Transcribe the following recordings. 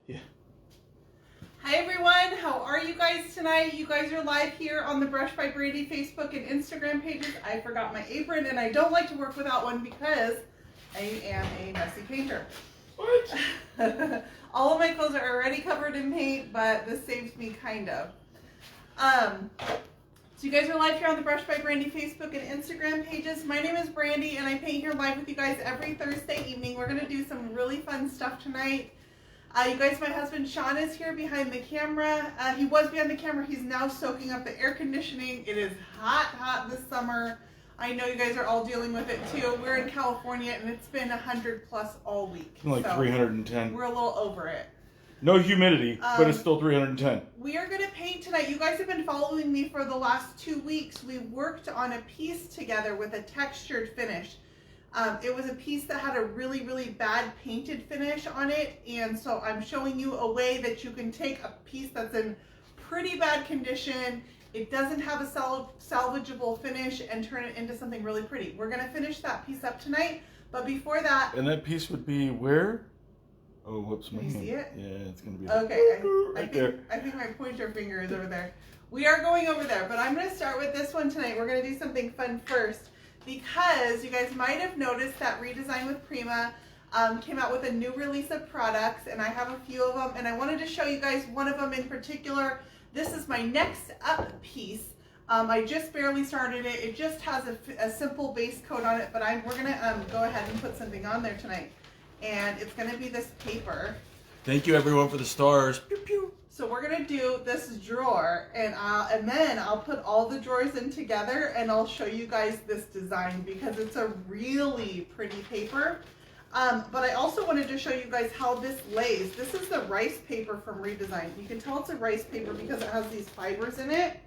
Yeah. Hi everyone, how are you guys tonight? You guys are live here on the Brush by Brandy Facebook and Instagram pages. I forgot my apron and I don't like to work without one because I am a messy painter. What? All of my clothes are already covered in paint, but this saves me kind of. So you guys are live here on the Brush by Brandy Facebook and Instagram pages. My name is Brandy and I paint here live with you guys every Thursday evening. We're going to do some really fun stuff tonight. You guys, my husband Sean is here behind the camera. He was behind the camera. He's now soaking up the air conditioning. It is hot this summer. I know you guys are all dealing with it too. We're in California and it's been 100 plus all week. Like so 310. We're a little over it. No humidity, but it's still 310. We are going to paint tonight. You guys have been following me for the last 2 weeks. We worked on a piece together with a textured finish. It was a piece that had a really, really bad painted finish on it. And so I'm showing you a way that you can take a piece that's in pretty bad condition. It doesn't have a salvageable finish and turn it into something really pretty. We're going to finish that piece up tonight. But before that... And that piece would be where? Oh, whoops. Can you see it? Yeah, it's going to be okay. right there. I think my pointer finger is over there. We are going over there, but I'm going to start with this one tonight. We're going to do something fun first. Because you guys might have noticed that Redesign with Prima came out with a new release of products, and I have a few of them, and I wanted to show you guys one of them in particular. This is my next up piece. I just barely started it. It just has a simple base coat on it, but we're going to go ahead and put something on there tonight, and it's going to be this paper. Thank you, everyone, for the stars. Pew, pew. So we're gonna do this drawer, and then I'll put all the drawers in together, and I'll show you guys this design because it's a really pretty paper. But I also wanted to show you guys how this lays. This is the rice paper from Redesign. You can tell it's a rice paper because it has these fibers in it.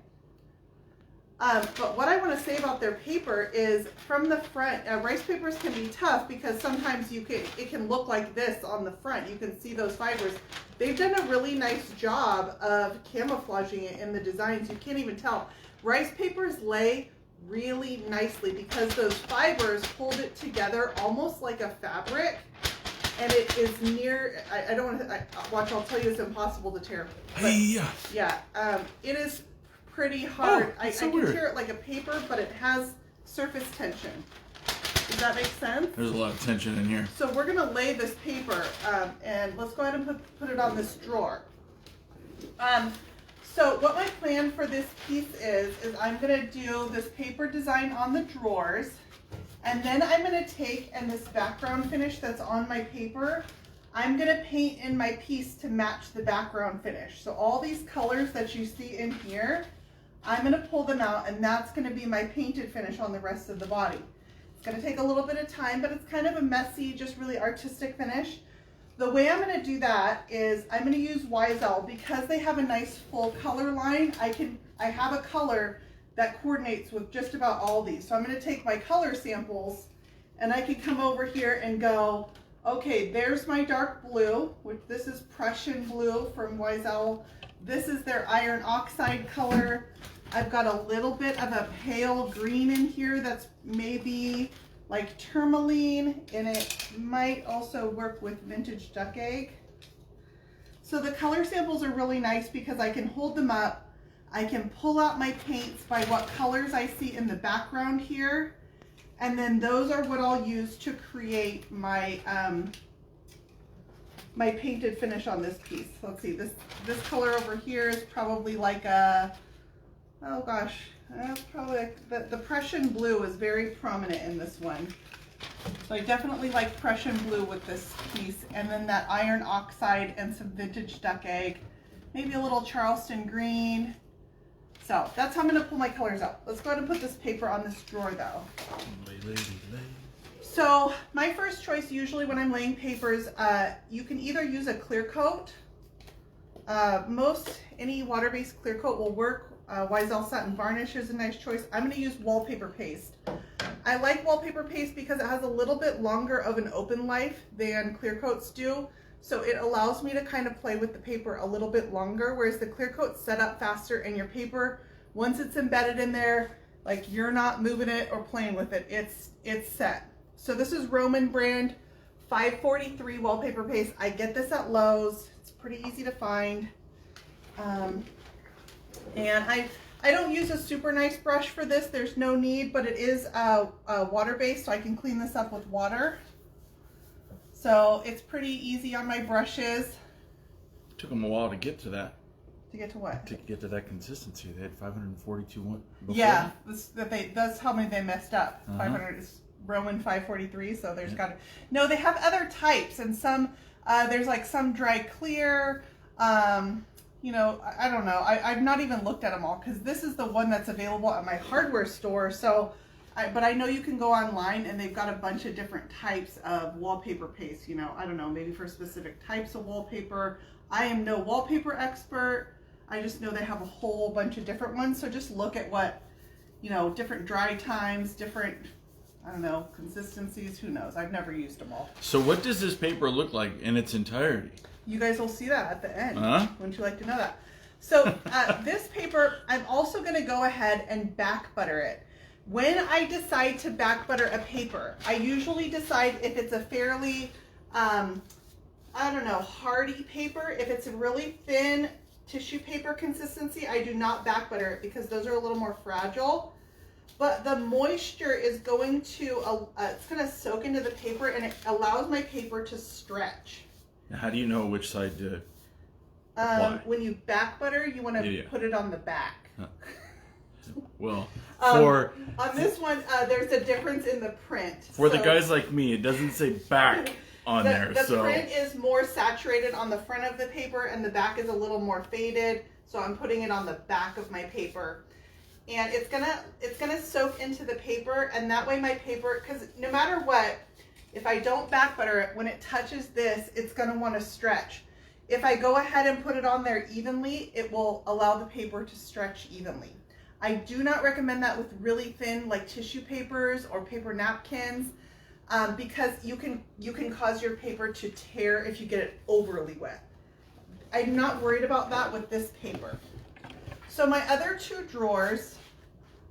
But what I want to say about their paper is from the front, rice papers can be tough because sometimes it can look like this on the front. You can see those fibers. They've done a really nice job of camouflaging it in the designs. You can't even tell. Rice papers lay really nicely because those fibers hold it together almost like a fabric. And it is near, I don't want to, watch, I'll tell you it's impossible to tear. But, yeah, it is pretty hard. I can tear it like a paper, but it has surface tension. Does that make sense? There's a lot of tension in here. So we're going to lay this paper, and let's go ahead and put it on this drawer. So what my plan for this piece is I'm going to do this paper design on the drawers, and then I'm going to take, and this background finish that's on my paper, I'm going to paint in my piece to match the background finish. So all these colors that you see in here, I'm going to pull them out, and that's going to be my painted finish on the rest of the body. It's going to take a little bit of time, but it's kind of a messy, just really artistic finish. The way I'm going to do that is I'm going to use YSL because they have a nice full color line. I have a color that coordinates with just about all these. So I'm going to take my color samples, and I can come over here and go, okay, there's my dark blue, which this is Prussian blue from YSL. This is their iron oxide color. I've got a little bit of a pale green in here that's maybe like tourmaline, and it might also work with vintage duck egg. So the color samples are really nice because I can hold them up. I can pull out my paints by what colors I see in the background here. And then those are what I'll use to create my my painted finish on this piece. Let's see, this color over here is probably like a, oh gosh, that's probably like the Prussian blue is very prominent in this one. So I definitely like Prussian blue with this piece, and then that iron oxide and some vintage duck egg, maybe a little Charleston green. So that's how I'm going to pull my colors out. Let's go ahead and put this paper on this drawer though. So my first choice usually when I'm laying papers, you can either use a clear coat. Any water-based clear coat will work. YSL Satin Varnish is a nice choice. I'm going to use wallpaper paste. I like wallpaper paste because it has a little bit longer of an open life than clear coats do. So it allows me to kind of play with the paper a little bit longer, whereas the clear coat's set up faster, and your paper, once it's embedded in there, like you're not moving it or playing with it, it's set. So this is Roman brand 543 wallpaper paste. I get this at Lowe's. It's pretty easy to find. And I don't use a super nice brush for this. There's no need, but it is water-based, so I can clean this up with water. So it's pretty easy on my brushes. It took them a while to get to that. To get to what? To get to that consistency. They had 542 one before. Yeah, that's how many they messed up. 500 is Roman 543, so there's got to... No, they have other types, and some, there's like some dry clear, you know, I don't know. I've not even looked at them all, because this is the one that's available at my hardware store, so... but I know you can go online, and they've got a bunch of different types of wallpaper paste, you know, I don't know, maybe for specific types of wallpaper. I am no wallpaper expert. I just know they have a whole bunch of different ones, so just look at what, you know, different dry times, different, I don't know, consistencies, who knows? I've never used them all. So what does this paper look like in its entirety? You guys will see that at the end. Wouldn't you like to know that? So this paper, I'm also going to go ahead and back butter it. When I decide to back butter a paper, I usually decide if it's a fairly, I don't know, hardy paper. If it's a really thin tissue paper consistency, I do not back butter it because those are a little more fragile. But the moisture is going to, it's going to soak into the paper, and it allows my paper to stretch. Now, how do you know which side to apply? When you back butter, you want to put it on the back. Well, on this one, there's a difference in the print. For the guys like me, it doesn't say back on there. The print is more saturated on the front of the paper, and the back is a little more faded. So I'm putting it on the back of my paper, and it's gonna soak into the paper, and that way my paper, because no matter what, if I don't back butter it, when it touches this, it's gonna want to stretch. If I go ahead and put it on there evenly, it will allow the paper to stretch evenly. I do not recommend that with really thin, like tissue papers or paper napkins, because you can cause your paper to tear if you get it overly wet. I'm not worried about that with this paper. So my other two drawers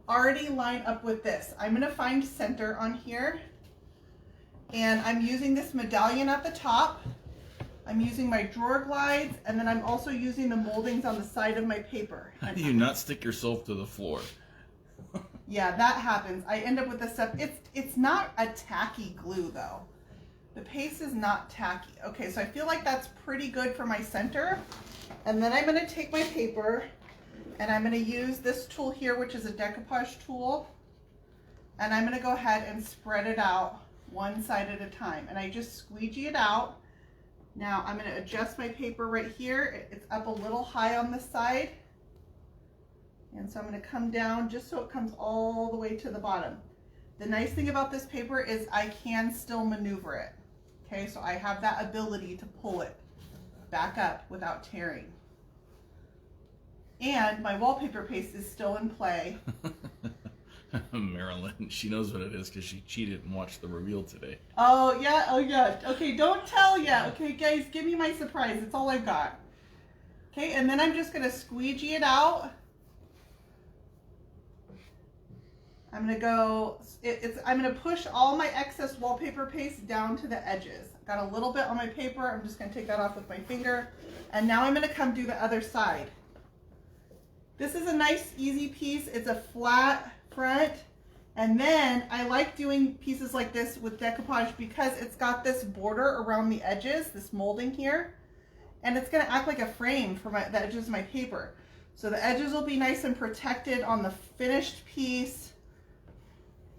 already line up with this. I'm going to find center on here, and I'm using this medallion at the top. I'm using my drawer glides, and then I'm also using the moldings on the side of my paper. How do you not stick yourself to the floor? Yeah, that happens. I end up with this stuff. It's not a tacky glue though. The paste is not tacky. Okay, so I feel like that's pretty good for my center. And then I'm going to take my paper, and I'm going to use this tool here, which is a decoupage tool. And I'm going to go ahead and spread it out one side at a time. And I just squeegee it out. Now I'm going to adjust my paper right here. It's up a little high on the side. And so I'm going to come down just so it comes all the way to the bottom. The nice thing about this paper is I can still maneuver it. Okay, so I have that ability to pull it back up without tearing. And my wallpaper paste is still in play. Marilyn, she knows what it is because she cheated and watched the reveal today. Oh yeah. Okay, don't tell yet. Okay, guys, give me my surprise. It's all I've got. Okay, and then I'm just gonna squeegee it out. I'm gonna push all my excess wallpaper paste down to the edges. Got a little bit on my paper. I'm just gonna take that off with my finger. And now I'm gonna come do the other side. This is a nice, easy piece. It's a flat front. And then I like doing pieces like this with decoupage because it's got this border around the edges, this molding here. And it's gonna act like a frame for the edges of my paper. So the edges will be nice and protected on the finished piece.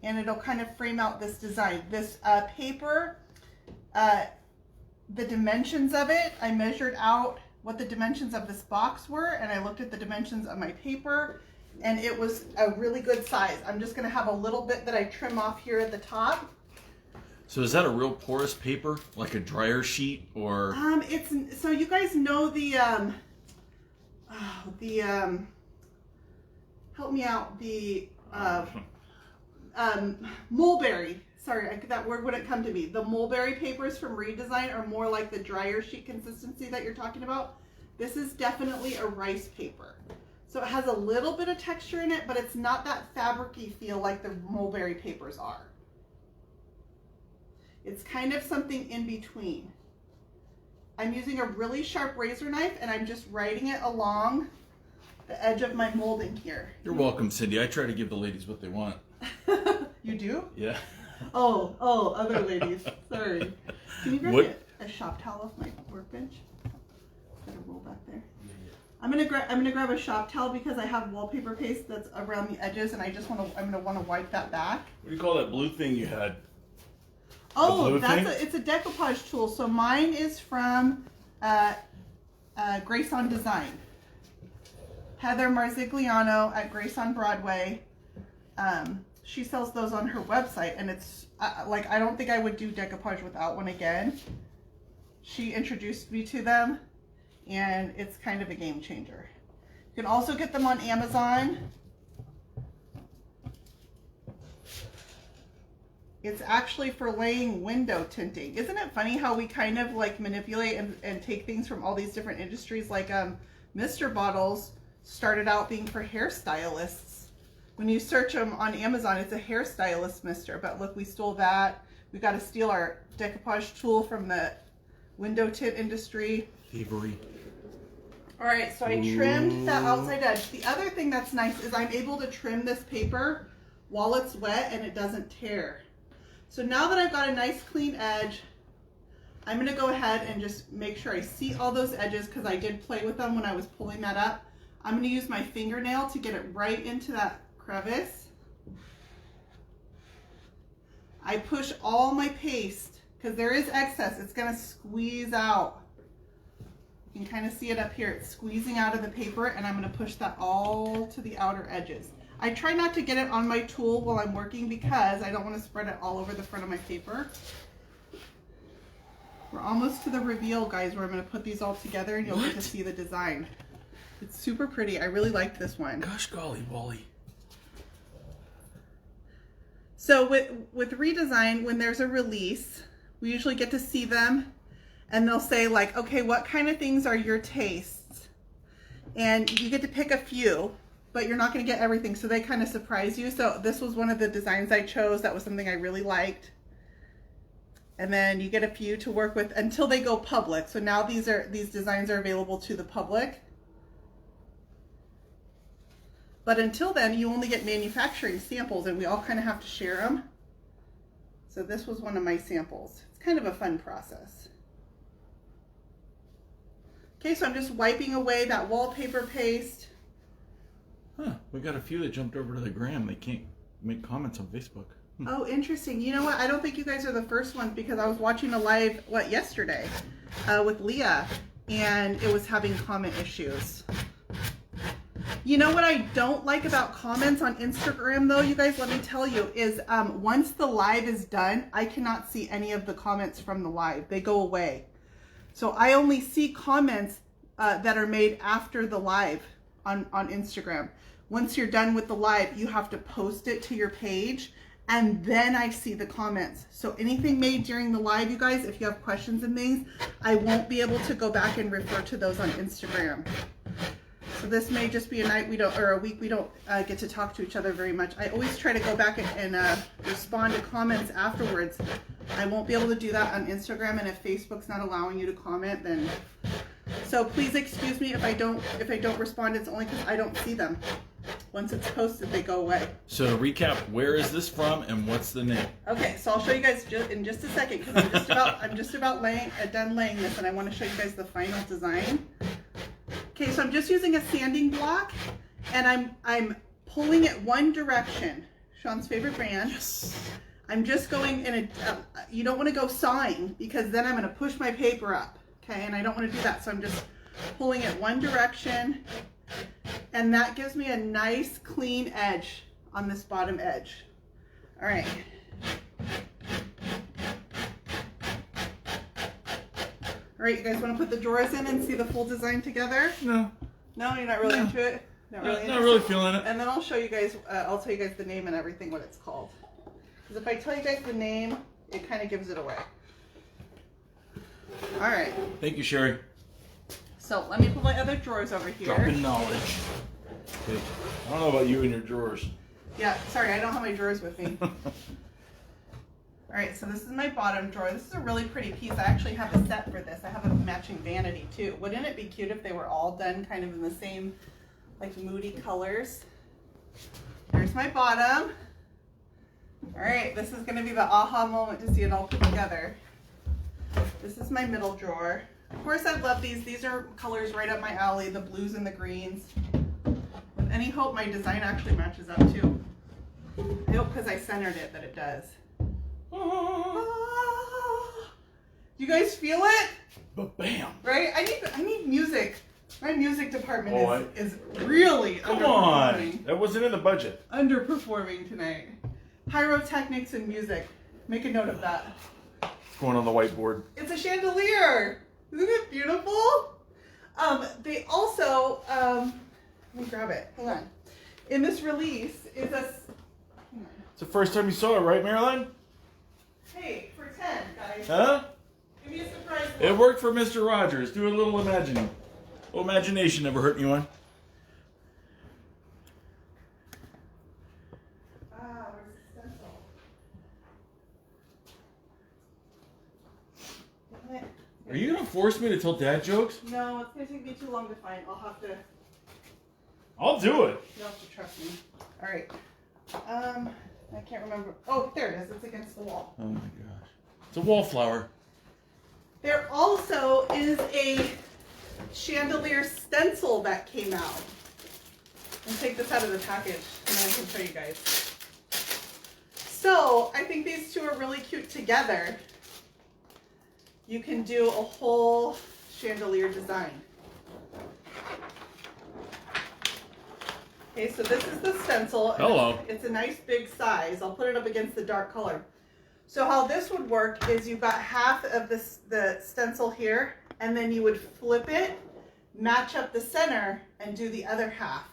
And it'll kind of frame out this design. This paper, the dimensions of it, I measured out what the dimensions of this box were, and I looked at the dimensions of my paper, and it was a really good size. I'm just gonna have a little bit that I trim off here at the top. So is that a real porous paper, like a dryer sheet, or? It's, so you guys know the help me out, the mulberry. Sorry, that word wouldn't come to me. The mulberry papers from Redesign are more like the dryer sheet consistency that you're talking about. This is definitely a rice paper. So it has a little bit of texture in it, but it's not that fabric-y feel like the mulberry papers are. It's kind of something in between. I'm using a really sharp razor knife and I'm just writing it along the edge of my molding here. You're welcome, Cindy. I try to give the ladies what they want. You do? Yeah. Oh, other ladies. Sorry. Can you grab me a shop towel off my workbench? Got a roll back there. I'm gonna grab a shop towel because I have wallpaper paste that's around the edges, and I'm gonna want to wipe that back. What do you call that blue thing you had? Oh, it's a decoupage tool. So mine is from Grace on Design. Heather Marzigliano at Grace on Broadway. She sells those on her website, and it's like, I don't think I would do decoupage without one again. She introduced me to them, and it's kind of a game changer. You can also get them on Amazon. It's actually for laying window tinting. Isn't it funny how we kind of like manipulate and take things from all these different industries? Like Mr. Bottles started out being for hairstylists. When you search them on Amazon, it's a hairstylist mister. But look, we stole that. We got to steal our decoupage tool from the window tint industry. Thievery. All right, so I trimmed that outside edge. The other thing that's nice is I'm able to trim this paper while it's wet and it doesn't tear. So now that I've got a nice clean edge, I'm gonna go ahead and just make sure I see all those edges, because I did play with them when I was pulling that up. I'm gonna use my fingernail to get it right into that crevice. I push all my paste, because there is excess, it's gonna squeeze out. You can kind of see it up here, it's squeezing out of the paper, and I'm gonna push that all to the outer edges. I try not to get it on my tool while I'm working because I don't want to spread it all over the front of my paper. We're almost to the reveal, guys, where I'm going to put these all together and you'll get to see the design. It's super pretty. I really like this one. Gosh golly, Wally. So with redesign, when there's a release, we usually get to see them and they'll say like, okay, what kind of things are your tastes? And you get to pick a few, but you're not going to get everything, so they kind of surprise you. So this was one of the designs I chose. That was something I really liked. And then you get a few to work with until they go public. So now these designs are available to the public. But until then, you only get manufacturing samples, and we all kind of have to share them. So this was one of my samples. It's kind of a fun process. Okay, so I'm just wiping away that wallpaper paste. Huh, we got a few that jumped over to the gram. They can't make comments on Facebook. Oh, interesting. You know what? I don't think you guys are the first ones, because I was watching a live, yesterday with Leah, and it was having comment issues. You know what I don't like about comments on Instagram, though, you guys, let me tell you, is once the live is done, I cannot see any of the comments from the live. They go away. So I only see comments that are made after the live on Instagram. Once you're done with the live, you have to post it to your page, and then I see the comments. So anything made during the live, you guys, if you have questions and things, I won't be able to go back and refer to those on Instagram. So this may just be a night or a week we don't get to talk to each other very much. I always try to go back and respond to comments afterwards. I won't be able to do that on Instagram, and if Facebook's not allowing you to comment, then so please excuse me if I don't respond. It's only because I don't see them. Once it's posted, they go away. So to recap, where is this from and what's the name? Okay, so I'll show you guys in just a second, because I'm just about done laying this, and I want to show you guys the final design. Okay, so I'm just using a sanding block, and I'm pulling it one direction. Sean's favorite brand. Yes. I'm just going in a. You don't want to go sawing, because then I'm going to push my paper up. Okay, and I don't want to do that, so I'm just pulling it one direction, and that gives me a nice clean edge on this bottom edge. All right. All right, you guys want to put the drawers in and see the full design together? No. No, you're not really into it? Not really feeling it. And then I'll show you guys, I'll tell you guys the name and everything, what it's called. Because if I tell you guys the name, it kind of gives it away. All right. Thank you, Sherry. So let me put my other drawers over here. Dropping knowledge. Okay. I don't know about you and your drawers. Yeah, sorry, I don't have my drawers with me. All right, so this is my bottom drawer. This is a really pretty piece. I actually have a set for this. I have a matching vanity too. Wouldn't it be cute if they were all done kind of in the same like Moody colors? There's my bottom. All right, this is gonna be the aha moment to see it all put together. This is my middle drawer. Of course, I love these. These are colors right up my alley, the blues and the greens. With any hope my design actually matches up too. I hope because I centered it that it does. You guys feel it? But bam! Right? I need music. My music department is really Come underperforming. on! That wasn't in the budget. Underperforming tonight. Pyrotechnics and music. Make a note of that. It's going on the whiteboard. It's a chandelier. Isn't it beautiful? They also, let me grab it. Hang on. In this release is a. It's the first time you saw it, right, Marilyn? Hey, for 10, guys. Huh? Give me a surprise. It worked for Mr. Rogers. Do a little imagining. Oh, imagination never hurt anyone. Where's the stencil? Damn it. Are you going to force me to tell dad jokes? No, it's going to take me too long to find. I'll have to. I'll do it. You'll have to trust me. All right. I can't remember. Oh, there it is. It's against the wall. Oh my gosh. It's a wallflower. There also is a chandelier stencil that came out. I'll take this out of the package and then I can show you guys. So I think these two are really cute together. You can do a whole chandelier design. Okay, so this is the stencil. Hello. It's a nice big size. I'll put it up against the dark color. So how this would work is you've got half of the stencil here, and then you would flip it, match up the center, and do the other half.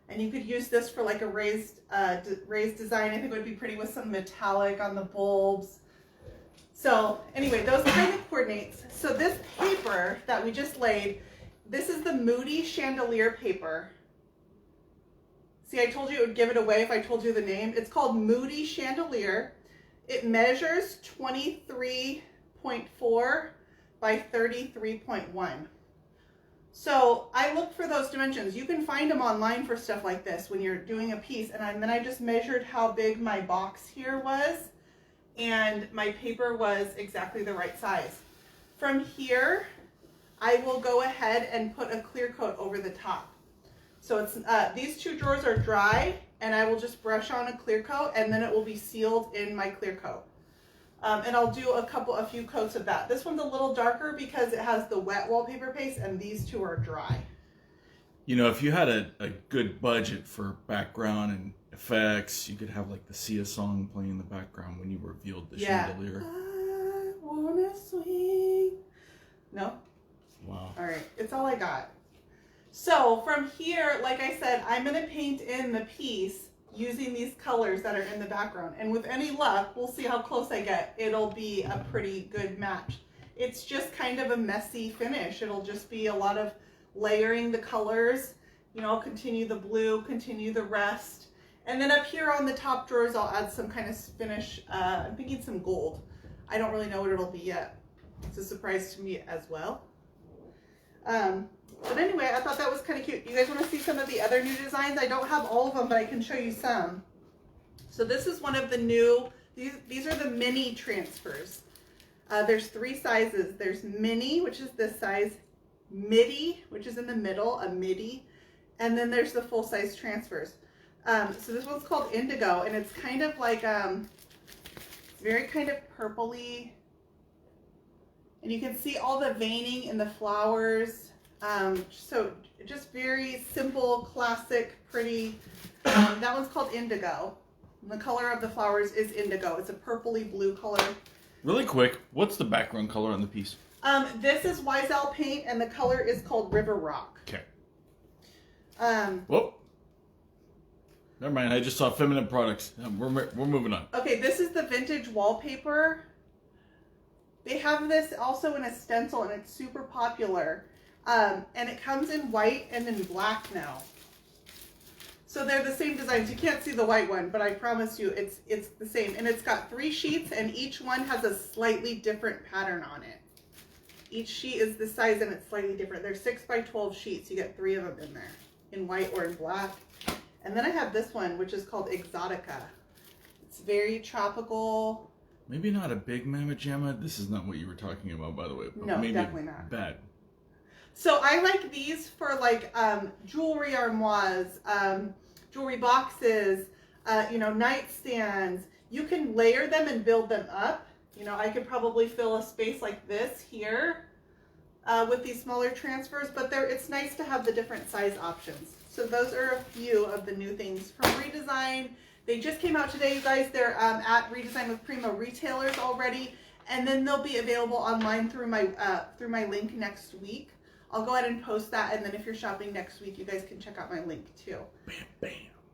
And you could use this for like a raised design. I think it would be pretty with some metallic on the bulbs. So anyway, those kind of coordinates. So this paper that we just laid, this is the Moody chandelier paper. See, I told you it would give it away if I told you the name. It's called Moody Chandelier. It measures 23.4 by 33.1. So I look for those dimensions. You can find them online for stuff like this when you're doing a piece. And then I just measured how big my box here was. And my paper was exactly the right size. From here, I will go ahead and put a clear coat over the top. So it's these two drawers are dry, and I will just brush on a clear coat, and then it will be sealed in my clear coat. And I'll do a few coats of that. This one's a little darker because it has the wet wallpaper paste, and these two are dry. You know, if you had a good budget for background and effects, you could have like the Sia song playing in the background when you revealed the chandelier. I wanna swing. No? Wow. All right, it's all I got. So from here, like I said, I'm going to paint in the piece using these colors that are in the background. And with any luck, we'll see how close I get. It'll be a pretty good match. It's just kind of a messy finish. It'll just be a lot of layering the colors. You know, I'll continue the blue, continue the rest. And then up here on the top drawers, I'll add some kind of finish. I'm thinking some gold. I don't really know what it'll be yet. It's a surprise to me as well. But anyway, I thought that was kind of cute. You guys want to see some of the other new designs? I don't have all of them, but I can show you some. So this is one of the new, these are the mini transfers. There's 3 sizes. There's mini, which is this size, midi, which is in the middle, a midi, and then there's the full-size transfers. So this one's called Indigo, and it's kind of like, very kind of purpley, and you can see all the veining in the flowers. So just very simple, classic, pretty. That one's called Indigo. And the color of the flowers is indigo. It's a purpley blue color. Really quick, what's the background color on the piece? This is Wiesel paint, and the color is called River Rock. Okay. Whoa. Never mind. I just saw feminine products. We're moving on. Okay, this is the vintage wallpaper. They have this also in a stencil, and it's super popular. And it comes in white and in black now. So they're the same designs. You can't see the white one, but I promise you it's the same. And it's got 3 sheets, and each one has a slightly different pattern on it. Each sheet is the size and it's slightly different. They're 6 by 12 sheets. You get 3 of them in there, in white or in black. And then I have this one, which is called Exotica. It's very tropical. Maybe not a big mamma jamma. This is not what you were talking about, by the way. But No, maybe definitely not. Bad. So I like these for like jewelry armoires, jewelry boxes, you know, nightstands. You can layer them and build them up. You know, I could probably fill a space like this here with these smaller transfers, but it's nice to have the different size options. So those are a few of the new things from Redesign. They just came out today, you guys. They're at Redesign with Primo retailers already, and then they'll be available online through my link next week. I'll go ahead and post that, and then if you're shopping next week, you guys can check out my link too. Bam, bam.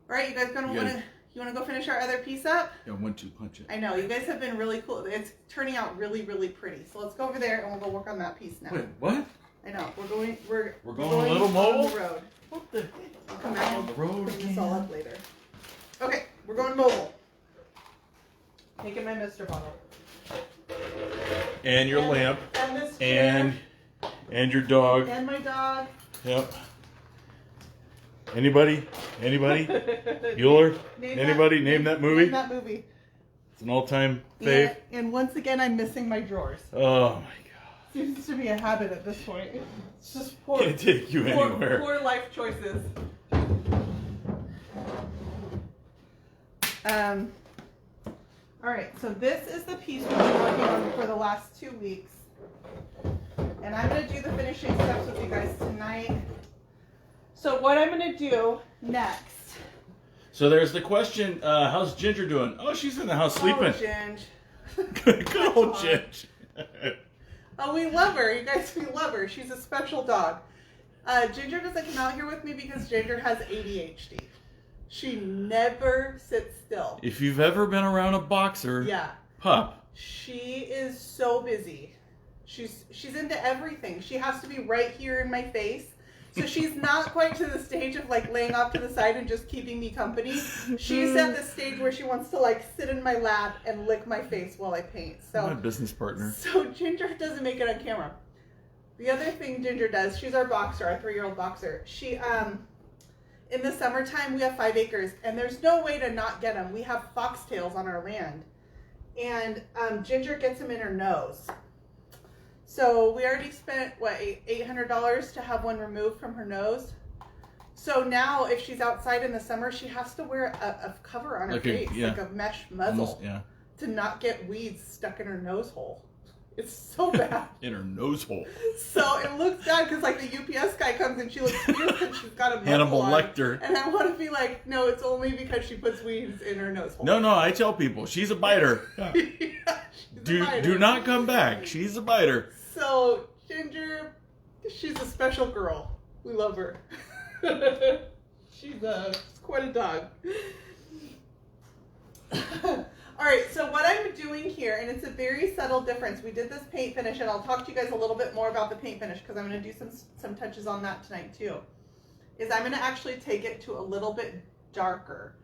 All right, you guys want to go finish our other piece up? Yeah, 1-2 punch it. I know, you guys have been really cool. It's turning out really, really pretty. So let's go over there and we'll go work on that piece now. Wait, what? I know, we're going a little mobile? on the road. What the? I'll come back On the road and bring this all up later. Okay, we're going mobile. Taking my Mr. bottle. And your lamp. And this chair. And your dog. And my dog. Yep. Anybody? Bueller? Name that movie? Name that movie. It's an all-time fave. And once again, I'm missing my drawers. Oh my god. Seems to be a habit at this point. It's just poor. Can't take you anywhere. Poor life choices. All right, so this is the piece we've been working on for the last 2 weeks. And I'm going to do the finishing steps with you guys tonight. So what I'm going to do next. So there's the question, how's Ginger doing? Oh, she's in the house sleeping. Oh, Ginge. Good old Ginge. Oh, we love her. You guys, we love her. She's a special dog. Ginger doesn't come out here with me because Ginger has ADHD. She never sits still. If you've ever been around a boxer pup. She is so busy. She's into everything. She has to be right here in my face. So she's not quite to the stage of like laying off to the side and just keeping me company. She's at the stage where she wants to like sit in my lap and lick my face while I paint. So My business partner. So Ginger doesn't make it on camera. The other thing Ginger does, she's our boxer, our 3-year-old boxer. She in the summertime we have 5 acres and there's no way to not get them. We have foxtails on our land. And Ginger gets them in her nose. So we already spent, what, $800 to have one removed from her nose? So now if she's outside in the summer, she has to wear a cover on her face, like a mesh muzzle, to not get weeds stuck in her nose hole. It's so bad. In her nose hole. So it looks bad because like the UPS guy comes and she looks fierce and she's got a muzzle Hannibal on. Lecter. And I want to be like, no, it's only because she puts weeds in her nose hole. No, I tell people, she's a biter. Do not come back. She's a biter. So, Ginger, she's a special girl. We love her. She's quite a dog. Alright, so what I'm doing here, and it's a very subtle difference. We did this paint finish, and I'll talk to you guys a little bit more about the paint finish, because I'm going to do some touches on that tonight, too. Is I'm going to actually take it to a little bit darker.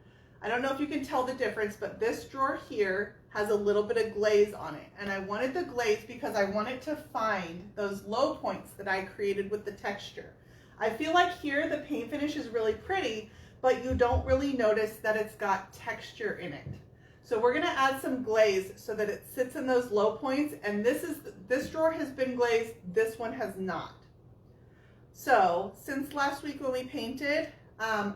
I don't know if you can tell the difference, but this drawer here has a little bit of glaze on it. And I wanted the glaze because I wanted to find those low points that I created with the texture. I feel like here the paint finish is really pretty, but you don't really notice that it's got texture in it. So we're gonna add some glaze so that it sits in those low points. And this drawer has been glazed, this one has not. So since last week when we painted, I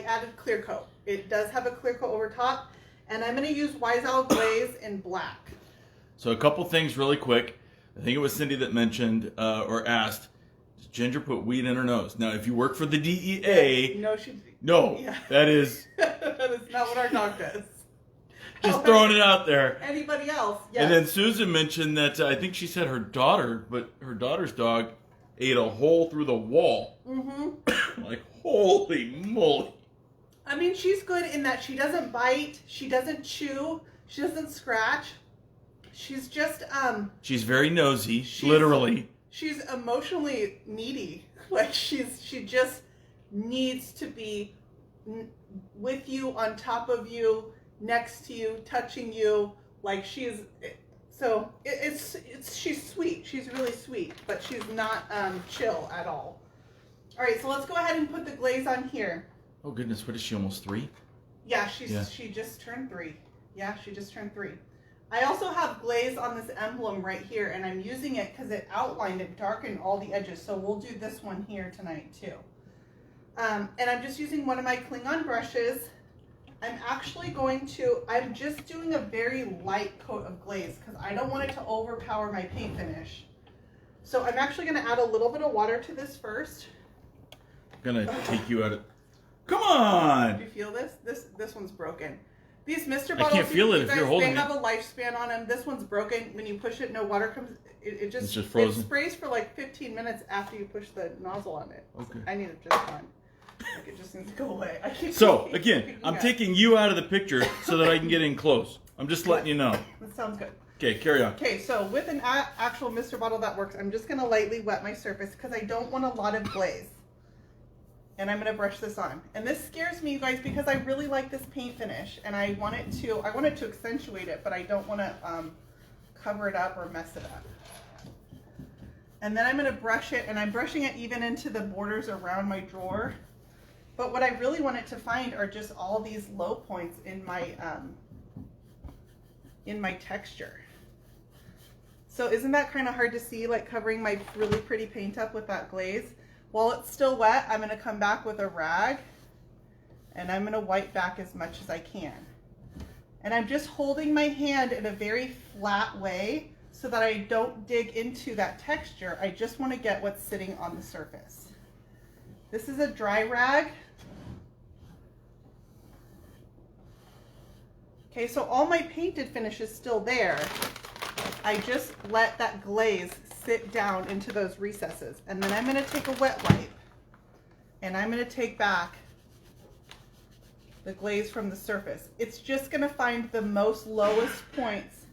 added clear coat. It does have a clear coat over top, and I'm going to use Wise Owl Glaze in black. So a couple things really quick. I think it was Cindy that mentioned or asked, does Ginger put weed in her nose? Now, if you work for the DEA... No, yeah. That is... That is not what our dog does. Just throwing it out there. Anybody else? Yes. And then Susan mentioned that I think she said her daughter's dog ate a hole through the wall. Mm-hmm. Like, holy moly. I mean, she's good in that she doesn't bite, she doesn't chew, she doesn't scratch. She's just, she's very nosy, literally. She's emotionally needy. Like, she just needs to be with you, on top of you, next to you, touching you. Like she's she's sweet. She's really sweet, but she's not chill at all. All right, so let's go ahead and put the glaze on here. Oh goodness, what is she, almost 3? Yeah, she just turned 3. Yeah, she just turned 3. I also have glaze on this emblem right here, and I'm using it because it outlined it, darkened all the edges. So we'll do this one here tonight too. And I'm just using one of my Klingon brushes. I'm just doing a very light coat of glaze because I don't want it to overpower my paint finish. So I'm actually going to add a little bit of water to this first. I'm gonna take you out of. Come on! Do you feel this? This one's broken. These Mr. I bottles, can't feel it if you're holding they it. have a lifespan on them. This one's broken. When you push it, no water comes. It's just frozen. It sprays for like 15 minutes after you push the nozzle on it. Okay. I need it just gone. Like it just needs to go away. So again, I'm taking you out of the picture so that I can get in close. I'm just letting you know. That sounds good. Okay, carry on. Okay, so with an actual Mr. bottle that works, I'm just gonna lightly wet my surface because I don't want a lot of glaze. And I'm gonna brush this on. And this scares me, you guys, because I really like this paint finish, and I want it to accentuate it, but I don't want to cover it up or mess it up. And then I'm gonna brush it, and I'm brushing it even into the borders around my drawer. But what I really want it to find are just all these low points in my texture. So isn't that kind of hard to see, like covering my really pretty paint up with that glaze? While it's still wet, I'm going to come back with a rag and I'm going to wipe back as much as I can. And I'm just holding my hand in a very flat way so that I don't dig into that texture. I just want to get what's sitting on the surface. This is a dry rag. Okay, so all my painted finish is still there. I just let that glaze sit down into those recesses. And then I'm going to take a wet wipe and I'm going to take back the glaze from the surface. It's just going to find the most lowest points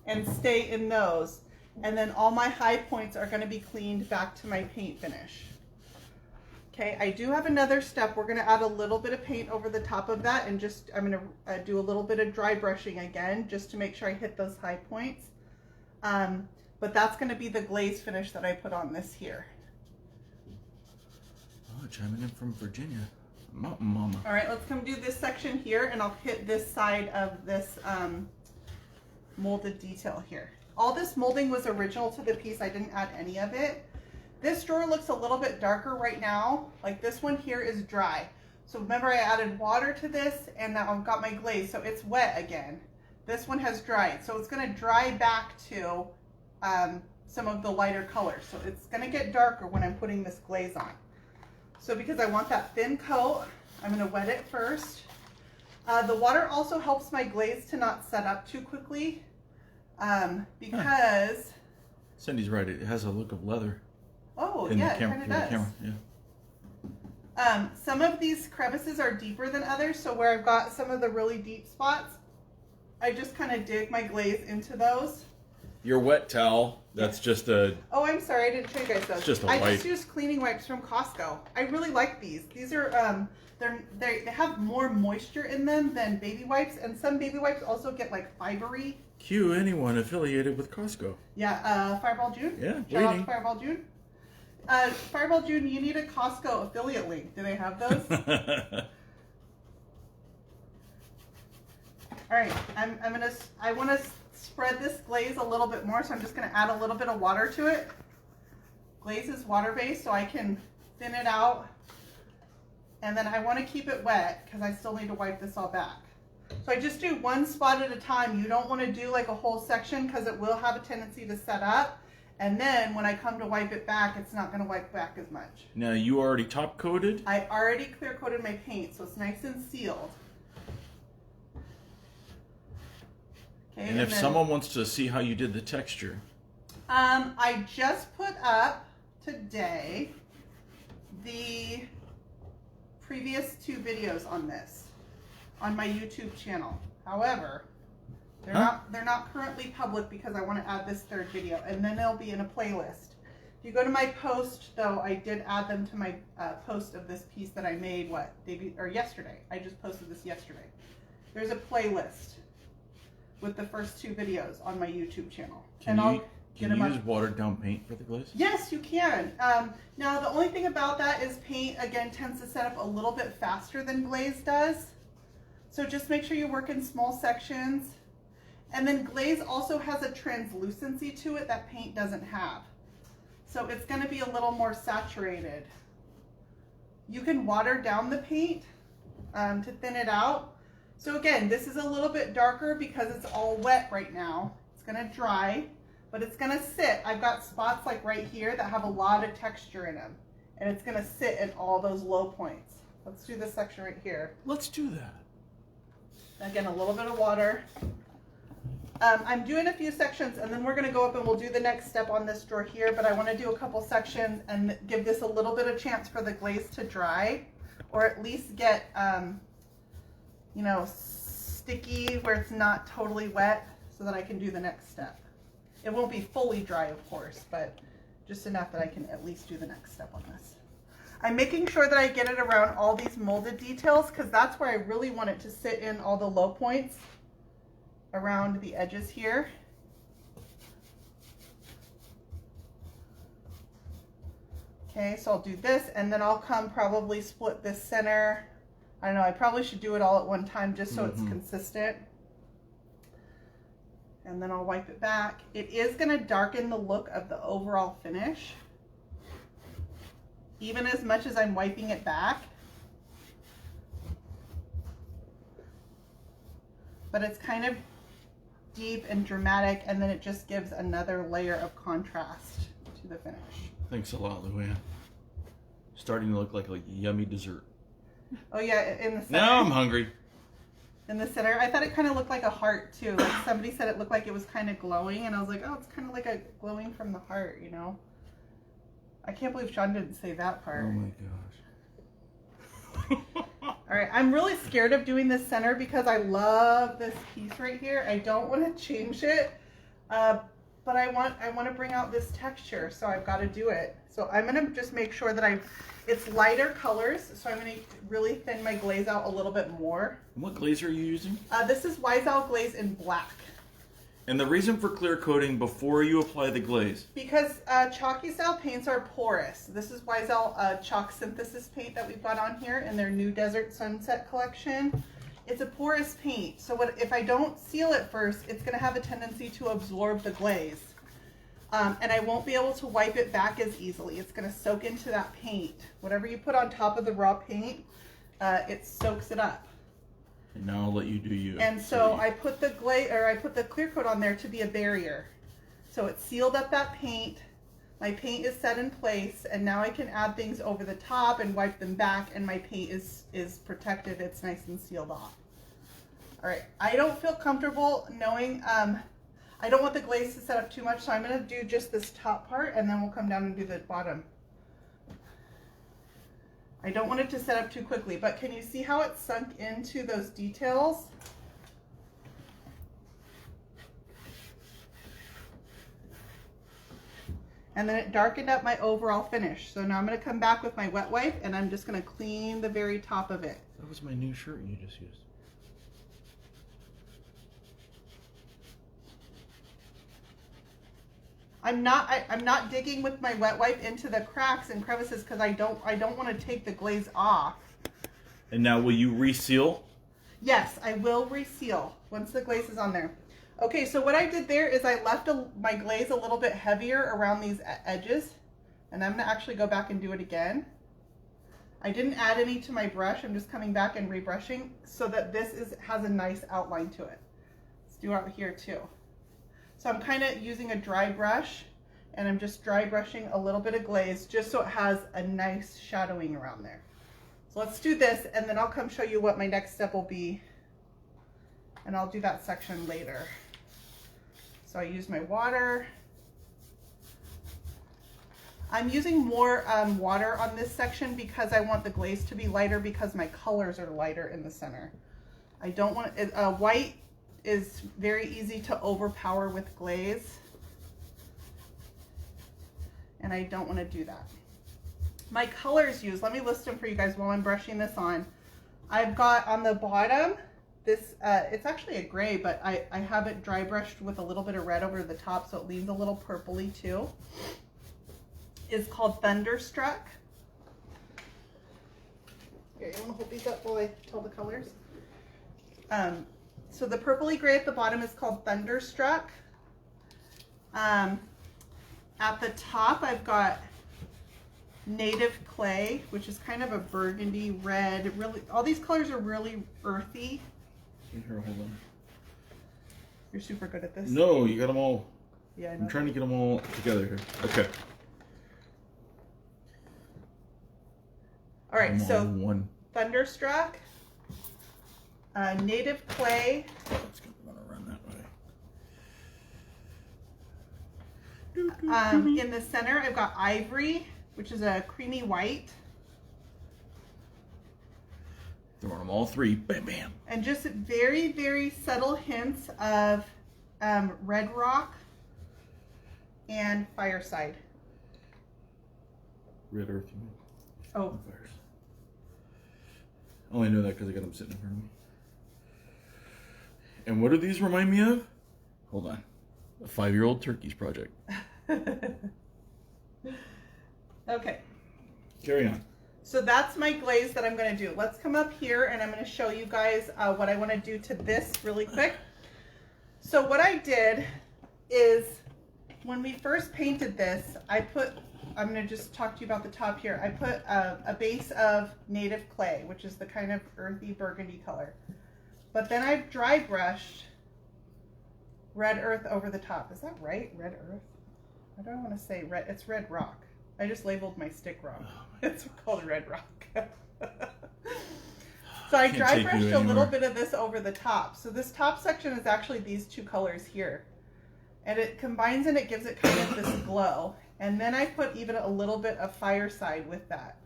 and stay in those. And then all my high points are going to be cleaned back to my paint finish. Okay, I do have another step. We're going to add a little bit of paint over the top of that, and I'm going to do a little bit of dry brushing again just to make sure I hit those high points. But that's going to be the glaze finish that I put on this here. Oh, chiming in from Virginia. Mountain Mama. All right, let's come do this section here, and I'll hit this side of this molded detail here. All this molding was original to the piece. I didn't add any of it. This drawer looks a little bit darker right now. Like this one here is dry. So remember I added water to this and now I've got my glaze. So it's wet again. This one has dried. So it's gonna dry back to some of the lighter colors. So it's gonna get darker when I'm putting this glaze on. So because I want that thin coat, I'm gonna wet it first. The water also helps my glaze to not set up too quickly because... Cindy's right, it has a look of leather. Oh, in yeah, the camera, it kind of does. Yeah. Some of these crevices are deeper than others, so where I've got some of the really deep spots, I just kind of dig my glaze into those. Your wet towel, that's just a... Oh, I'm sorry, I didn't show you guys those. It's just a I wipe. just used cleaning wipes from Costco. I really like these. These are, they have more moisture in them than baby wipes, and some baby wipes also get like fibery. Cue anyone affiliated with Costco. Yeah, Fireball June? Yeah, Shout out waiting. to Fireball June. Fireball June, you need a Costco affiliate link. Do they have those? All right, I want to spread this glaze a little bit more, so I'm just going to add a little bit of water to it. Glaze is water-based, so I can thin it out. And then I want to keep it wet because I still need to wipe this all back. So I just do one spot at a time. You don't want to do like a whole section because it will have a tendency to set up. And then when I come to wipe it back, it's not going to wipe back as much. Now, you already top coated? I already clear coated my paint, so it's nice and sealed. Okay, And if then, someone wants to see how you did the texture. I just put up today the previous 2 videos on this on my YouTube channel. However, they're not currently public because I want to add this 3rd video, and then they'll be in a playlist. If you go to my post, though, I did add them to my post of this piece that I made, yesterday. I just posted this yesterday. There's a playlist with the first 2 videos on my YouTube channel. Can you use watered down paint for the glaze? Yes, you can. Now, the only thing about that is paint, again, tends to set up a little bit faster than glaze does. So just make sure you work in small sections. And then glaze also has a translucency to it that paint doesn't have. So it's going to be a little more saturated. You can water down the paint to thin it out. So again, this is a little bit darker because it's all wet right now. It's going to dry, but it's going to sit. I've got spots like right here that have a lot of texture in them, and it's going to sit in all those low points. Let's do this section right here. Let's do that. Again, a little bit of water. I'm doing a few sections, and then we're going to go up and we'll do the next step on this drawer here, but I want to do a couple sections and give this a little bit of chance for the glaze to dry, or at least get, you know, sticky where it's not totally wet, so that I can do the next step. It won't be fully dry, of course, but just enough that I can at least do the next step on this. I'm making sure that I get it around all these molded details, because that's where I really want it to sit in all the low points around the edges here. Okay, so I'll do this, and then I'll come probably split this center. I don't know, I probably should do it all at one time just so it's consistent. And then I'll wipe it back. It is going to darken the look of the overall finish, even as much as I'm wiping it back. But it's kind of deep and dramatic, and then it just gives another layer of contrast to the finish. Thanks a lot, Luann. Starting to look like a yummy dessert. Oh yeah, in the center. Now I'm hungry. In the center, I thought it kind of looked like a heart too. Like somebody said it looked like it was kind of glowing, and I was like, oh, it's kind of like a glowing from the heart, you know? I can't believe Sean didn't say that part. Oh my gosh. All right, I'm really scared of doing this center because I love this piece right here. I don't want to change it, but I want to bring out this texture, so I've got to do it. So I'm going to just make sure that it's lighter colors, so I'm going to really thin my glaze out a little bit more. And what glaze are you using? This is Wiesel glaze in black. And the reason for clear coating before you apply the glaze? Because chalky style paints are porous. This is Wiesel chalk synthesis paint that we've got on here in their new Desert Sunset collection. It's a porous paint, so if I don't seal it first, it's going to have a tendency to absorb the glaze. And I won't be able to wipe it back as easily. It's going to soak into that paint. Whatever you put on top of the raw paint, it soaks it up. And now I'll let you do you. And so I put the clear coat on there to be a barrier. So it sealed up that paint. My paint is set in place, and now I can add things over the top and wipe them back, and my paint is protected. It's nice and sealed off. All right, I don't feel comfortable knowing, I don't want the glaze to set up too much, so I'm gonna do just this top part, and then we'll come down and do the bottom. I don't want it to set up too quickly, but can you see how it sunk into those details? And then it darkened up my overall finish. So now I'm going to come back with my wet wipe, and I'm just going to clean the very top of it. That was my new shirt you just used. I'm not digging with my wet wipe into the cracks and crevices because I don't want to take the glaze off. And now will you reseal? Yes, I will reseal once the glaze is on there. Okay, so what I did there is I left my glaze a little bit heavier around these edges, and I'm gonna actually go back and do it again. I didn't add any to my brush. I'm just coming back and rebrushing so that this has a nice outline to it. Let's do out here too. So I'm kind of using a dry brush, and I'm just dry brushing a little bit of glaze just so it has a nice shadowing around there. So let's do this, and then I'll come show you what my next step will be, and I'll do that section later. So I use my water. I'm using more water on this section because I want the glaze to be lighter because my colors are lighter in the center. I don't want it, white is very easy to overpower with glaze. and I don't want to do that. My colors used, let me list them for you guys while I'm brushing this on. I've got on the bottom, this, it's actually a gray, but I have it dry brushed with a little bit of red over the top, so it leaves a little purpley too. It's called Thunderstruck. Here, you want to hold these up while I tell the colors? So the purpley gray at the bottom is called Thunderstruck. At the top, I've got Native Clay, which is kind of a burgundy red. Really, all these colors are really earthy. Here, hold on. You're super good at this. No, you got them all. Yeah, I know. I'm trying to get them all together here. Okay. All right, so one. Thunderstruck, Native Clay. It's gonna want to run that way. In the center, I've got Ivory, which is a creamy white. Throwing them all three. Bam, bam. And just very, very subtle hints of Red Rock and Fireside. Red Earth, you mean? Oh. Fires. I only know that because I got them sitting in front of me. And what do these remind me of? Hold on. A 5-year-old turkeys project. Okay. Carry on. So that's my glaze that I'm going to do. Let's come up here and I'm going to show you guys what I want to do to this really quick. So what I did is when we first painted this, I'm going to just talk to you about the top here. I put a base of Native Clay, which is the kind of earthy burgundy color. But then I've dry brushed Red Earth over the top. Is that right? Red Earth? I don't want to say red. It's Red Rock. I just labeled my stick wrong. It's called Red Rock. So I dry brushed a little bit of this over the top. So this top section is actually these two colors here. And it combines and it gives it kind of this glow. And then I put even a little bit of Fireside with that.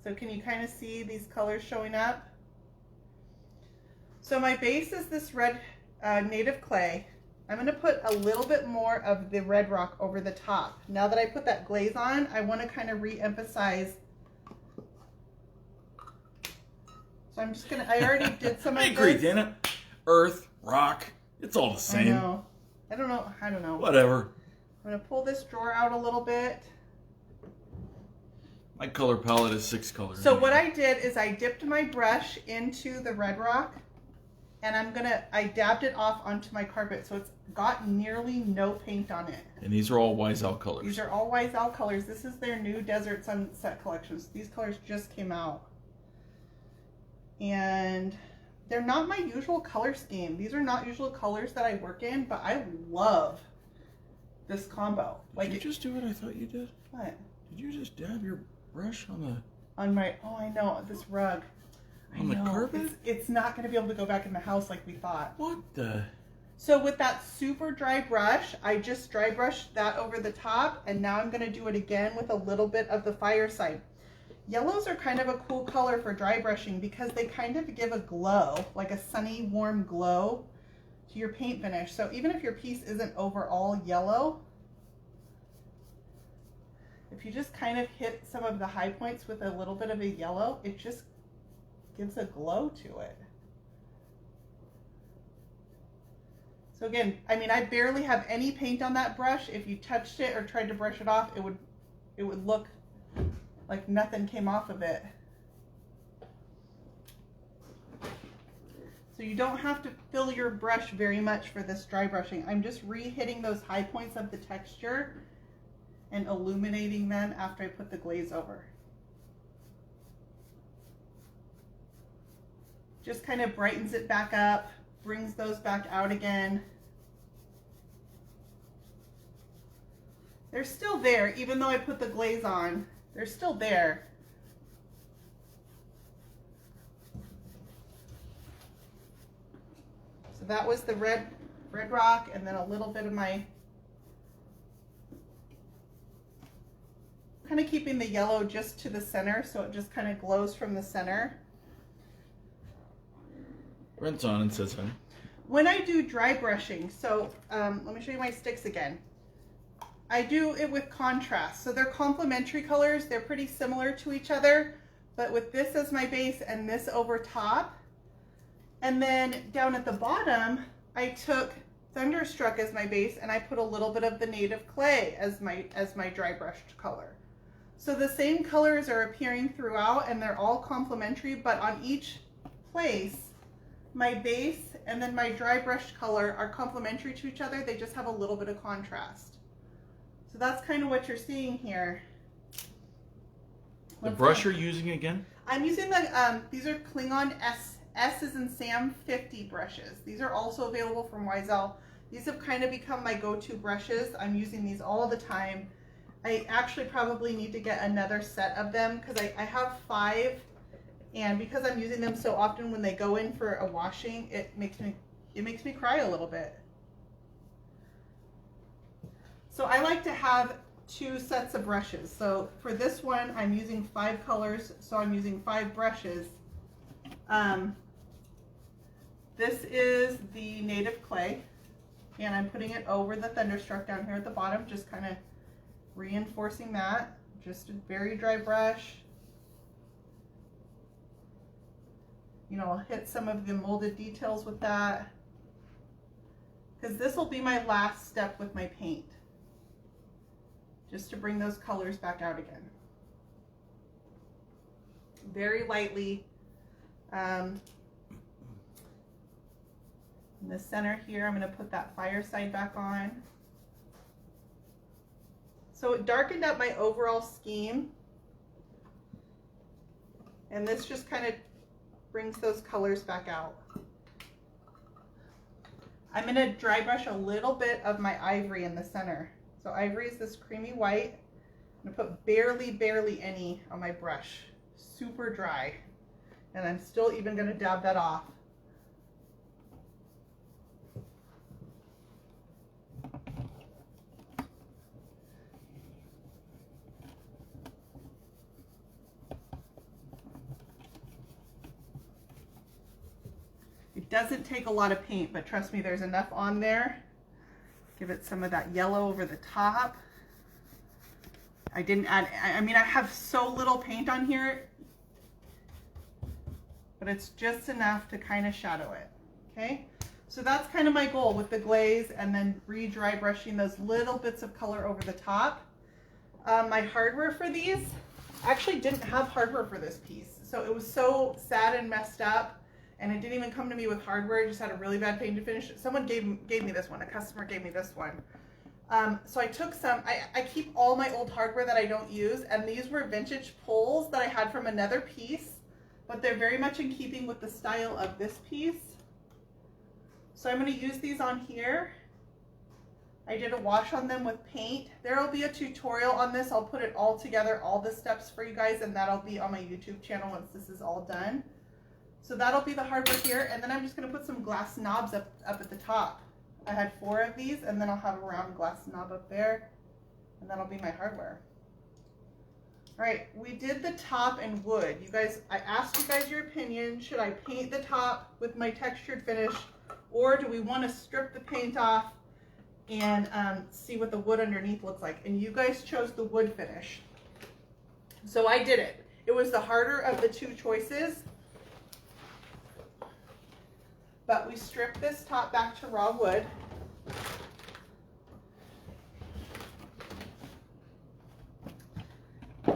So can you kind of see these colors showing up? So my base is this red Native Clay. I'm going to put a little bit more of the Red Rock over the top. Now that I put that glaze on, I want to kind of re-emphasize. So I'm just going to, I already did some of this. I agree, Dana. Earth, rock, it's all the same. I know. I don't know. Whatever. I'm going to pull this drawer out a little bit. My color palette is 6 colors. So what I did is I dipped my brush into the Red Rock and I dabbed it off onto my carpet so it's got nearly no paint on it. And these are all Wise Owl colors. These are all Wise Owl colors. This is their new Desert Sunset collections. These colors just came out. And they're not my usual color scheme. These are not usual colors that I work in, but I love this combo. Did you just do what I thought you did? What? Did you just dab your brush on the... On my, oh I know, this rug. On the carpet? It's not going to be able to go back in the house like we thought. What the... So with that super dry brush, I just dry brushed that over the top, and now I'm going to do it again with a little bit of the Fireside. Yellows are kind of a cool color for dry brushing because they kind of give a glow, like a sunny, warm glow to your paint finish. So even if your piece isn't overall yellow, if you just kind of hit some of the high points with a little bit of a yellow, it just gives a glow to it. So again, I mean, I barely have any paint on that brush. If you touched it or tried to brush it off, it would look like nothing came off of it. So you don't have to fill your brush very much for this dry brushing. I'm just re-hitting those high points of the texture and illuminating them after I put the glaze over. Just kind of brightens it back up, brings those back out again. They're still there, even though I put the glaze on. They're still there. So that was the red rock, and then a little bit of my, kind of keeping the yellow just to the center, so it just kind of glows from the center. Brent's on and says hi. When I do dry brushing, so let me show you my sticks again. I do it with contrast. So they're complementary colors. They're pretty similar to each other, but with this as my base and this over top. And then down at the bottom, I took Thunderstruck as my base and I put a little bit of the native clay as my dry brushed color. So the same colors are appearing throughout and they're all complementary, but on each place, my base and then my dry brushed color are complementary to each other. They just have a little bit of contrast. So that's kind of what you're seeing here. The brush you're using again? I'm using the, these are Klingon S is in Sam 50 brushes. These are also available from Wiesel. These have kind of become my go-to brushes. I'm using these all the time. I actually probably need to get another set of them because I have 5, and because I'm using them so often when they go in for a washing, it makes me cry a little bit. So I like to have 2 sets of brushes. So for this one, I'm using 5 colors, so I'm using 5 brushes. This is the native clay, and I'm putting it over the Thunderstruck down here at the bottom, just kind of reinforcing that. Just a very dry brush. You know, I'll hit some of the molded details with that, because this will be my last step with my paint, just to bring those colors back out again. Very lightly. In the center here, I'm going to put that fireside back on. So it darkened up my overall scheme, and this just kind of brings those colors back out. I'm going to dry brush a little bit of my ivory in the center. So ivory is this creamy white. I'm going to put barely any on my brush. Super dry. And I'm still even going to dab that off. It doesn't take a lot of paint, but trust me, there's enough on there. Give it some of that yellow over the top. I didn't add, I mean, I have so little paint on here, but it's just enough to kind of shadow it, okay? So that's kind of my goal with the glaze, and then re-dry brushing those little bits of color over the top. My hardware for these, I actually didn't have hardware for this piece, so it was so sad and messed up. And it didn't even come to me with hardware. It just had a really bad paint to finish. Someone gave me this one. A customer gave me this one. So I took some. I keep all my old hardware that I don't use, and these were vintage poles that I had from another piece, but they're very much in keeping with the style of this piece. So I'm going to use these on here. I did a wash on them with paint. There will be a tutorial on this. I'll put it all together, all the steps for you guys, and that'll be on my YouTube channel once this is all done. So that'll be the hardware here, and then I'm just going to put some glass knobs up at the top. I had 4 of these, and then I'll have a round glass knob up there, and that'll be my hardware. All right, we did the top in wood. You guys, I asked you guys your opinion. Should I paint the top with my textured finish, or do we want to strip the paint off and see what the wood underneath looks like? And you guys chose the wood finish. So I did it. It was the harder of the 2 choices. But we stripped this top back to raw wood.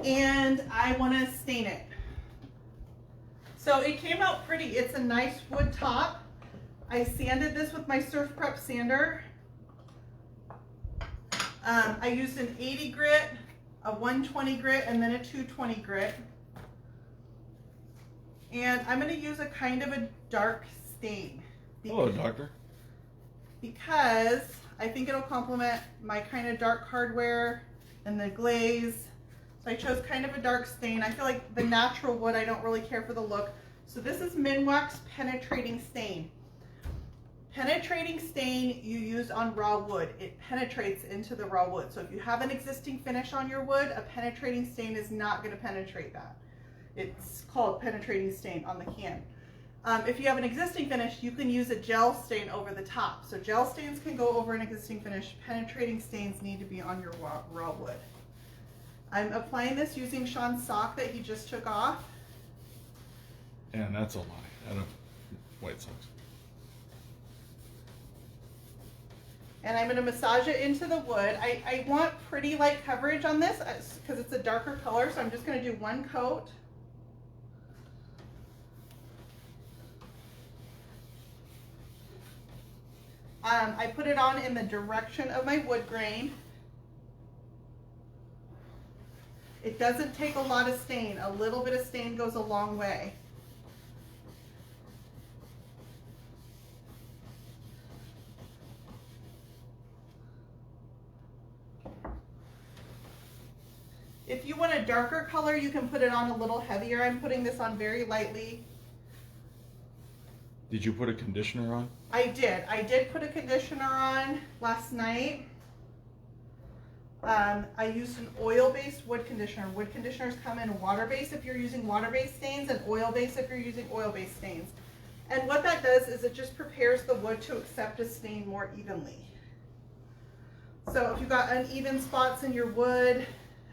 And I want to stain it. So it came out pretty. It's a nice wood top. I sanded this with my Surf Prep sander. I used an 80 grit, a 120 grit, and then a 220 grit. And I'm going to use a kind of a dark stain. Hello, doctor. Because I think it'll complement my kind of dark hardware and the glaze. So I chose kind of a dark stain. I feel like the natural wood, I don't really care for the look. So this is Minwax Penetrating Stain. Penetrating stain you use on raw wood. It penetrates into the raw wood. So if you have an existing finish on your wood, a penetrating stain is not going to penetrate that. It's called penetrating stain on the can. If you have an existing finish, you can use a gel stain over the top. So gel stains can go over an existing finish. Penetrating stains need to be on your raw wood. I'm applying this using Sean's sock that he just took off. And that's a lie. I don't white socks. And I'm going to massage it into the wood. I want pretty light coverage on this because it's a darker color, so I'm just going to do one coat. I put it on in the direction of my wood grain. It doesn't take a lot of stain. A little bit of stain goes a long way. If you want a darker color, you can put it on a little heavier. I'm putting this on very lightly. Did you put a conditioner on? I did. I did put a conditioner on last night. I used an oil-based wood conditioner. Wood conditioners come in water-based if you're using water-based stains and oil-based if you're using oil-based stains. And what that does is it just prepares the wood to accept a stain more evenly. So if you've got uneven spots in your wood,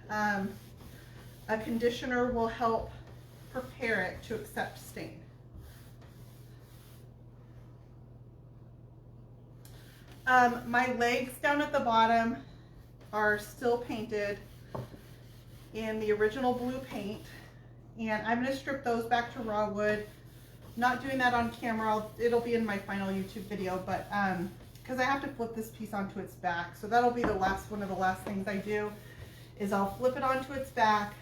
a conditioner will help prepare it to accept stain. My legs down at the bottom are still painted in the original blue paint, and I'm going to strip those back to raw wood. Not doing that on camera, it'll be in my final YouTube video, but because I have to flip this piece onto its back, so that'll be one of the last things I do is I'll flip it onto its back,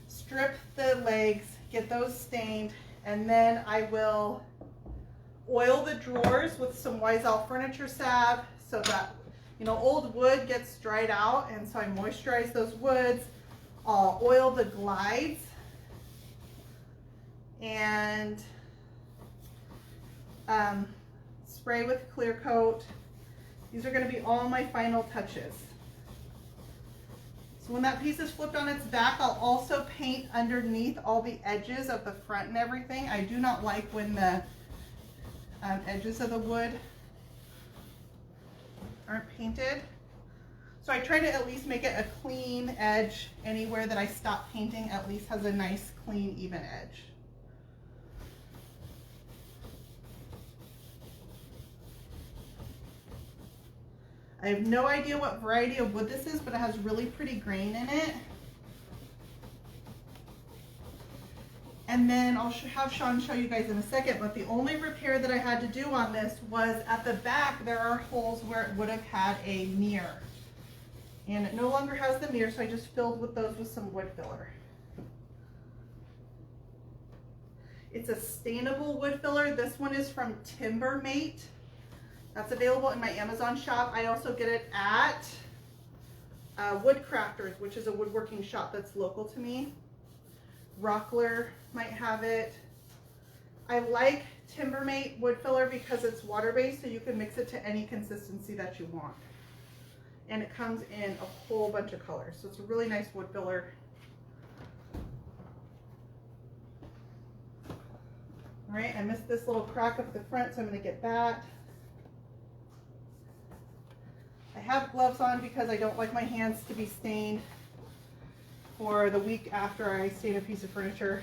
strip the legs, get those stained, and then I will oil the drawers with some Wiesel furniture salve so that, you know, old wood gets dried out, and so I moisturize those woods. I'll oil the glides and spray with clear coat. These are going to be all my final touches. So when that piece is flipped on its back, I'll also paint underneath all the edges of the front and everything. I do not like when the edges of the wood aren't painted. So I try to at least make it a clean edge. Anywhere that I stop painting at least has a nice, clean, even edge. I have no idea what variety of wood this is, but it has really pretty grain in it. And then I'll have Sean show you guys in a second, but the only repair that I had to do on this was at the back there are holes where it would have had a mirror. And it no longer has the mirror, so I just filled with those with some wood filler. It's a stainable wood filler. This one is from Timbermate. That's available in my Amazon shop. I also get it at Woodcrafters, which is a woodworking shop that's local to me. Rockler might have it. I like Timbermate wood filler because it's water-based, so you can mix it to any consistency that you want. And it comes in a whole bunch of colors, so it's a really nice wood filler. All right, I missed this little crack up the front, so I'm going to get that. I have gloves on because I don't like my hands to be stained for the week after I stain a piece of furniture.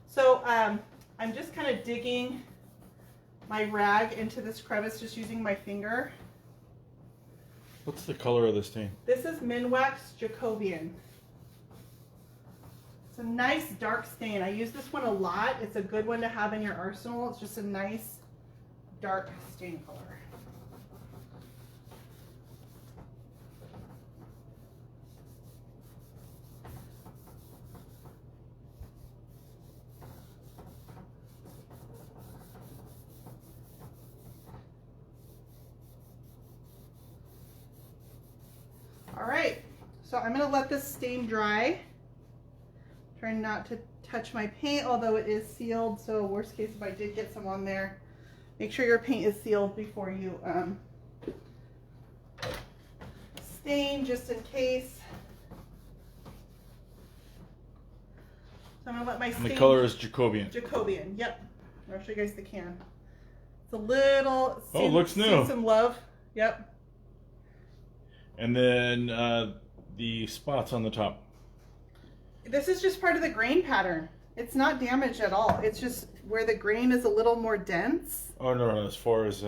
So I'm just kind of digging my rag into this crevice just using my finger. What's the color of the stain? This is Minwax Jacobian. It's a nice dark stain. I use this one a lot. It's a good one to have in your arsenal. It's just a nice dark stain color. All right, so I'm going to let this stain dry. Trying not to touch my paint, although it is sealed, so worst case if I did get some on there, make sure your paint is sealed before you stain, just in case. So I'm going to let my And the color is Jacobian. Jacobian, yep. I'll show you guys the can. It's a little... Oh, it looks new. Some love. Yep. And then the spots on the top. This is just part of the grain pattern. It's not damaged at all. It's just where the grain is a little more dense. Oh, no, as far as...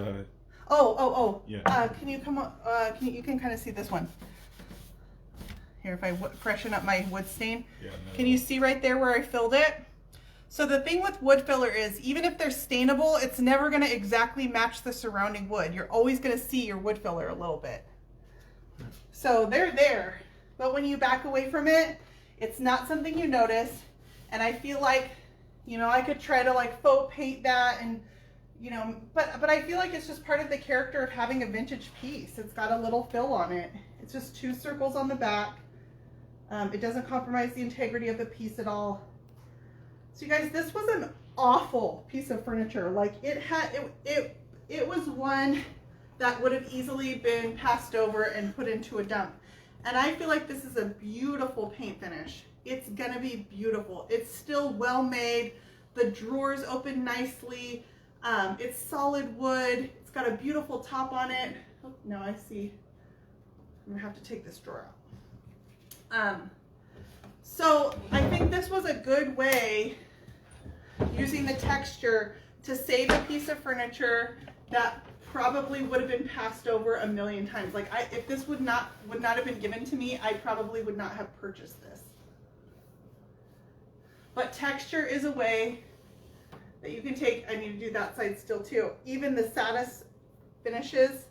Yeah. Can you come on? You can kind of see this one. Here, if I freshen up my wood stain. Yeah, no. Can you see right there where I filled it? So the thing with wood filler is, even if they're stainable, it's never going to exactly match the surrounding wood. You're always going to see your wood filler a little bit. So they're there, but when you back away from it, it's not something you notice. And I feel like, you know, I could try to like faux paint that and, you know, but I feel like it's just part of the character of having a vintage piece. It's got a little fill on it. It's just 2 circles on the back. It doesn't compromise the integrity of the piece at all. So you guys, this was an awful piece of furniture. Like it was one that would have easily been passed over and put into a dump. And I feel like this is a beautiful paint finish. It's gonna be beautiful. It's still well made. The drawers open nicely. It's solid wood. It's got a beautiful top on it. Oh, now I see. I'm gonna have to take this drawer out. So I think this was a good way, using the texture, to save a piece of furniture that probably would have been passed over a million times. Like if this would not have been given to me, I probably would not have purchased this. But texture is a way that you can take. I need to do that side still too. Even the saddest finishes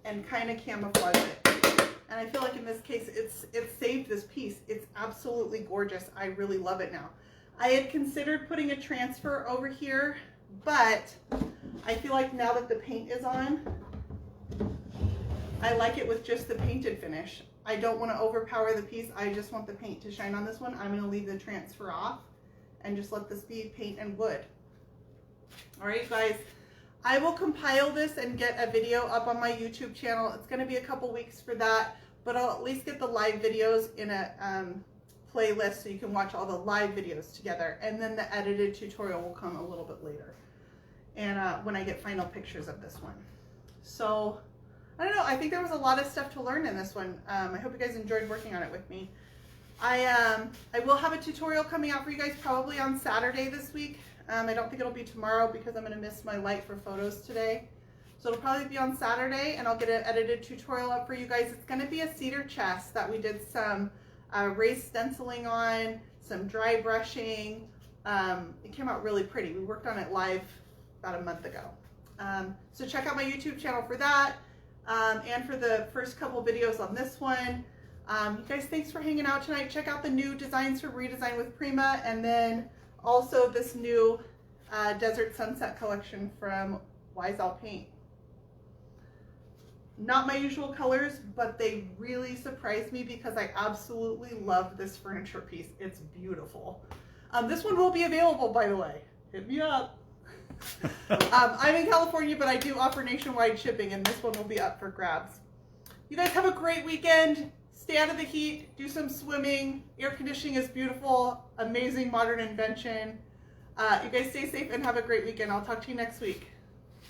and kind of camouflage it. And I feel like in this case, it's saved this piece. It's absolutely gorgeous. I really love it now. I had considered putting a transfer over here, but I feel like now that the paint is on, I like it with just the painted finish. I don't want to overpower the piece. I just want the paint to shine on this one. I'm going to leave the transfer off and just let this be paint and wood. All right, guys. I will compile this and get a video up on my YouTube channel. It's going to be a couple weeks for that, but I'll at least get the live videos in a playlist so you can watch all the live videos together. And then the edited tutorial will come a little bit later. And when I get final pictures of this one. So, I don't know. I think there was a lot of stuff to learn in this one. I hope you guys enjoyed working on it with me. I will have a tutorial coming out for you guys probably on Saturday this week. I don't think it'll be tomorrow because I'm going to miss my light for photos today. So it'll probably be on Saturday, and I'll get an edited tutorial up for you guys. It's going to be a cedar chest that we did some raised stenciling on, some dry brushing. It came out really pretty. We worked on it live about a month ago. So check out my YouTube channel for that, and for the first couple videos on this one. You guys, thanks for hanging out tonight. Check out the new Designs for Redesign with Prima, and then also this new Desert Sunset collection from Wise Owl Paint. Not my usual colors, but they really surprised me because I absolutely love this furniture piece. It's beautiful. This one will be available, by the way. Hit me up. I'm in California, but I do offer nationwide shipping, and this one will be up for grabs. You guys have a great weekend. Stay out of the heat. Do some swimming. Air conditioning is beautiful. Amazing modern invention. You guys stay safe and have a great weekend. I'll talk to you next week.